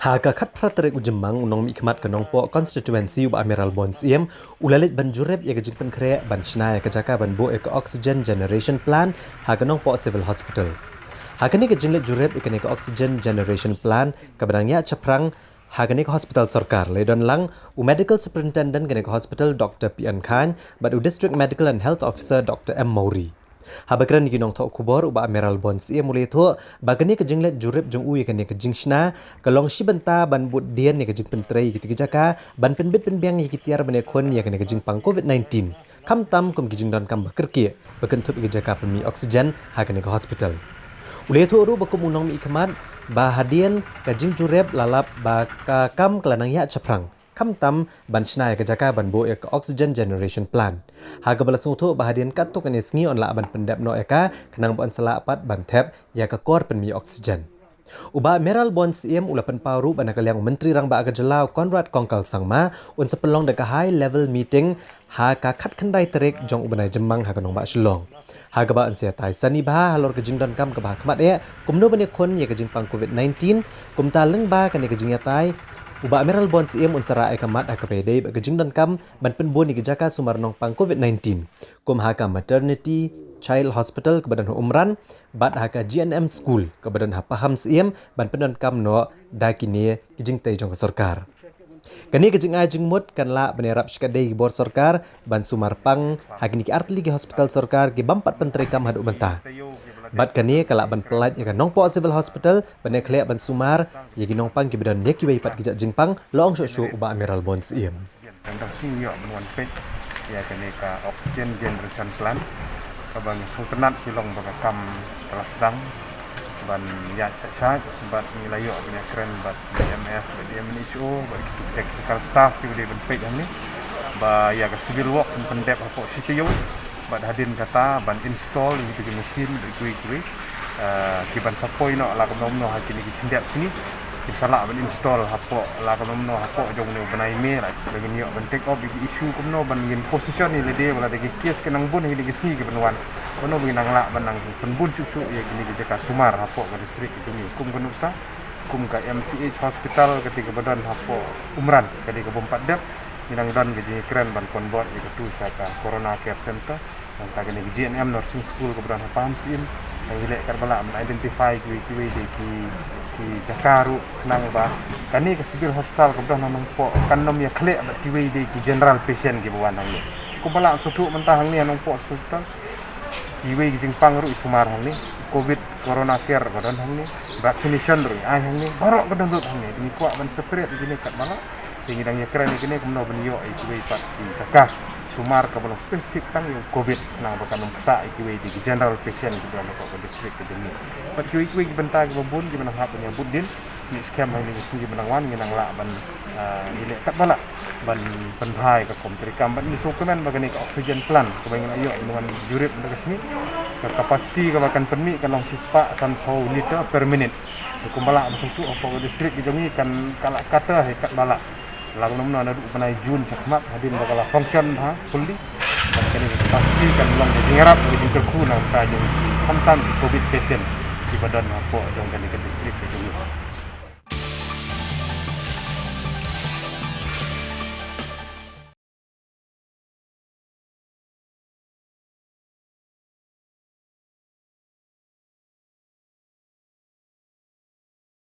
Haga kat pratarek ujemang unong mikmat kanong po constituency u Amiral Bonds iem ulalit ban jurep ya gajing penkre ban shna ya kajaka ban bo ek oxygen generation plan haga nong po civil hospital. Haga ni gajing let jurep ikane ke oxygen generation plan kabadangnya caprang haga ni ke hospital sarkar ledon lang u medical superintendent kane ke hospital Dr. Pian Khan but u district medical and health officer Dr. M Mauri. Habakran ni ginong thok kubor uba Amiral Bonds ia mulai tho bagani ke jinglet jurep jong u yakani ke jingshna kalong shibanta ban bud dian ni ke jing pentrei gitu jaka ban penbit penbiang yikitiar bane khon yakani ke jing pang COVID-19 kam tam kum gijing don kam bakerki bakentup ke jaka pemi oksigen hakani ke hospital ulai tho ru bakum unong mi ikmat ba hadian ke jing jurep lalap ba ka kam kelanang ya chaprang kam tam ban shnai ke jaka ban bo ek oxygen generation plan haga balasung tho bahadian kat to kane sngi on la ban pendap no eka kenang ban sala pat ban thep ya ka kor pen mi oxygen uba Amiral Bonds iem ulapan paru ban kaliang menteri rang ba aga jelau Conrad Kongkal sangma un sepelong de ka high level meeting ha ka khat khandai terek jong ubanai jemang ha kanong ba shilong haga ba ansia tai sani ba halor ke jingdon kam ka ba khmat e kumno bane khon ya ke jing pang COVID-19 kum ta leng ba kane ke jing ya tai uba Amiral Bonds iem unsara ay kamat akapede bagajing dan kam ban penbon ni gejaka sumarnong pang COVID-19 kum haka maternity child hospital kebadan umran bat haka GNM school kebadan paham siem ban pendon kam no dakini gejing tay jong sarkar kani gejing ajing mut kan la banerap skadai bor sarkar ban sumarpang hagini ki artli ki hospital sarkar ki bampat pentri kam hadu banta bat kani kalak ban pelat ya nong po civil hospital ban klek ban sumar ya gi nong pang ki bidan ya ki wei pat ki jingpang long sho uba Amiral Bonds iem dan resmi yo benwan pek ya kene ka oxygen generation plan kabang sultanat silong bakam terasdang ban ya cacat bat nilayo punya keren bat BMS bat MNHO bat technical staff ki de ben pek ni ba ya ka civil work pendep apa CTU bat hadin kata ban install itu ke mesin kui kiban sapoi no la kom no hakini ki tindak sini insala ban install hapo la kom no hapo jong ne banai me la bagi ni ban take off issue kom no ban yin position ni lede wala de kes kenang bun ni de sini ki banwan kono bagi nang la ban nang penbun susu ya kini ki jaka sumar hapo ke distrik itu ni kum kenusa kum ka MCH hospital ketika badan hapo umran ketika bompat dep minang dan gini keren ban konbor itu saka corona care center yang kagak ni GNM nursing school kebetulan paham sim yang hilek karbala identify ki Jakaru nang ba kani ke civil hospital kebetulan nang po kanom ya klek ba ki ki general patient ki buan nang ni ko bala sutu mentah ni nang po hospital ki jingpang ru sumar hang ni covid corona care kebetulan hang ni vaccination ru ai hang ni barok kedan ru hang ni ni kuat ban spread gini kat bala sehingga dangnya keren ini kemudian benyo IQW pat di kakak sumar kemudian spesifik tang yang covid nang bakal mempesak IQW di general patient di dalam kota distrik ke jenis pat IQW bentar ke bun di mana hak penyebut din ni scam ini sini menangwan nang la ban nilai kat bala ban penhai ke komtri kambat ni dokumen bagani ke oksigen plan kebanyakan ayo dengan jurip ke sini ke kapasiti ke bahkan permit kalau sispa 1 liter per minit kumbala besutu apa distrik di jami kan kalak kata hekat bala lagu nomor ada penai Jun cakmat hadin bakal function ha fully dan kini pasti kan ulang jadi ngarap jadi terkuna kajung kontan covid patient di badan apa jong kan ke distrik itu